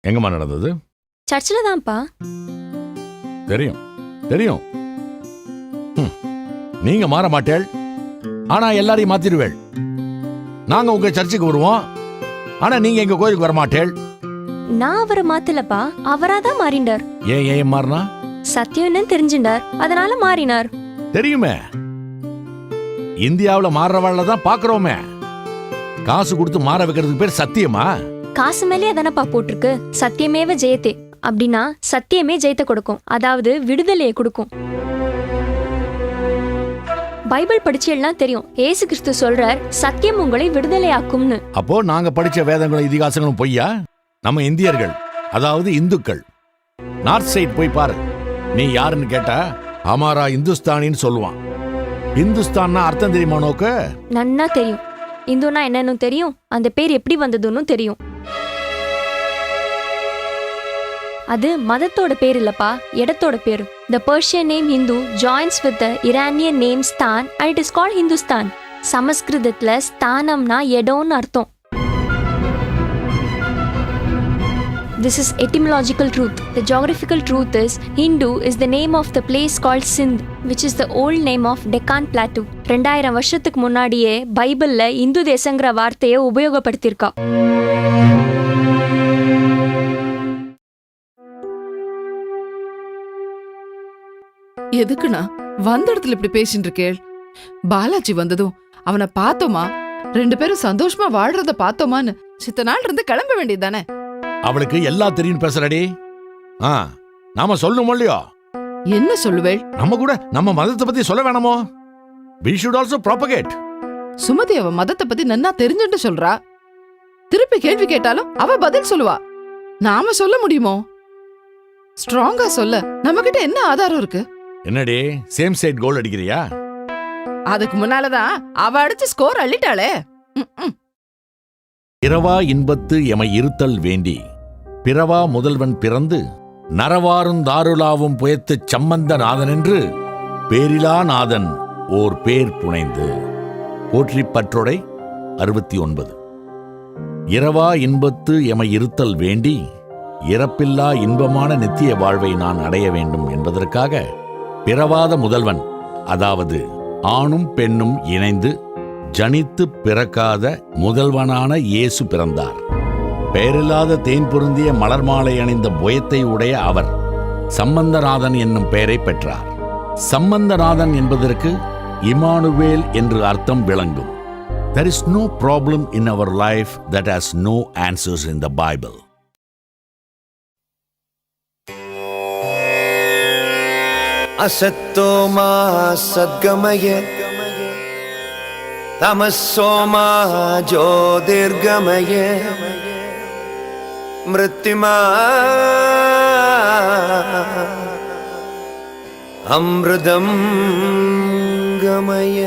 எங்கம்மா நடந்தது? சர்ச்சில் தான்ப்பா. தெரியும் தெரியும். நீங்க மாற மாட்டேள், ஆனா எல்லாரையும் மாத்திடுவேள். நாங்க உங்க சர்ச்சுக்கு வருவோம், ஆனா நீங்க எங்க கோயிலுக்கு வர மாட்டேள். நான் அவரை மாத்தலப்பா, அவராதான் மாறிண்டார். ஏன் ஏன் மாறினா? சத்தியம்னு தெரிஞ்சுண்டார், அதனால மாறினார். தெரியுமே, இந்தியாவுல மாறுறவாழ்ல தான் பாக்குறோமே. காசு கொடுத்து மாற வைக்கிறதுக்கு பேர் சத்தியமா? காசு மேலே தானப்பா போட்டிருக்கு, சத்தியமேவ ஜெயத்தே. அப்படின்னா சத்தியமே ஜெயத்தை கொடுக்கும், அதாவது விடுதலையை கொடுக்கும். பைபிள் படிச்சு எல்லாம் தெரியும், ஏசு கிறிஸ்து சொல்றார் சத்தியம் உங்களை விடுதலையாக்கும்னு. அப்போ நாங்க படிச்ச வேதங்களும் இதிகாசங்களும் பொய்யா? நம்ம இந்தியர்கள், அதாவது இந்துக்கள், நார்த் சைட் போய் பாரு. நீ யாருன்னு கேட்டா அமாரா இந்துஸ்தானின்னு சொல்லுவான். இந்துஸ்தான்னா அர்த்தம் தெரியுமா நோக்கு? நன்னா தெரியும். இந்துனா என்னன்னு தெரியும், அந்த பேர் எப்படி வந்ததுன்னு தெரியும். அது மதத்தோட பேர் இல்லப்பா, இடத்தோட பேரு. The Persian name Hindu joins with the Iranian name Stan and it is called Hindustan. சமஸ்கிருதத்துல ஸ்தானம்னா இடம்னு அர்த்தம். This is etymological truth. The geographical truth is Hindu is the name of the place called Sindh, which is the old name of Deccan Plateau. 2000 வருஷத்துக்கு முன்னாடியே பைபிள்ல இந்து தேசங்கிற வார்த்தையை உபயோகப்படுத்தியிருக்கா. எதுக்குண்ணா வந்த இடத்துல இப்படி பேசிட்டு இருக்கேள்? பாலாஜி வந்ததும் அவனை பார்த்தோமா, 2 பேரும் சந்தோஷமா வாழ்றத பார்த்தோமான்னு சித்த நாள் இருந்து கிளம்ப வேண்டியதானே? அவளுக்கு எல்லாம் தெரியும் பேசுறடி. நாம சொல்லணும் இல்லையோ? என்ன சொல்லுவேள்? நம்ம கூட நம்ம மதத்தை பத்தி சொல்ல வேணாமோ? We should also propagate. Sumathi அவ மதத்தை பத்தி நன்னா தெரிஞ்சுட்டு சொல்றா. திருப்பி கேள்வி கேட்டாலும் அவ பதில் சொல்லுவா. நாம சொல்ல முடியுமோ? ஸ்ட்ராங்கா சொல்ல நம்ம கிட்ட என்ன ஆதாரம் இருக்கு? என்னடி சேம் சைட் கோல் அடிக்கிறியா? அதுக்கு முன்னாலதான் அவ அடிச்சு ஸ்கோர் அள்ளிட்டாளே. இரவா இன்பத்து எமை இருத்தல் வேண்டி பிறவா முதல்வன் பிறந்து நரவாரும் தாருலாவும் புயத்துச் சம்பந்த நாதன் என்று பேரிலா நாதன் ஓர் பேர் புனைந்து. போற்றி பற்றொடை 69. இரவா இன்பத்து எமை இருத்தல் வேண்டி இறப்பில்லா இன்பமான நித்திய வாழ்வை நான் அடைய வேண்டும் என்பதற்காக பிறவாத முதல்வன், அதாவது ஆணும் பெண்ணும் இணைந்து ஜனித்து பிறக்காத முதல்வனான இயேசு பிறந்தார். பெயரில்லாத தேன் பொருந்திய மலர் மாலை அணிந்த புயத்தை உடைய அவர் சம்பந்தநாதன் என்னும் பெயரை பெற்றார். சம்பந்தநாதன் என்பதற்கு இமானுவேல் என்று அர்த்தம் விளங்கும். There is no problem in our life that has no answers in the Bible. असत्तो मा सद्गमय तमस्सो मा ज्योतिर्गमय मृत्युमा अमृतं गमय.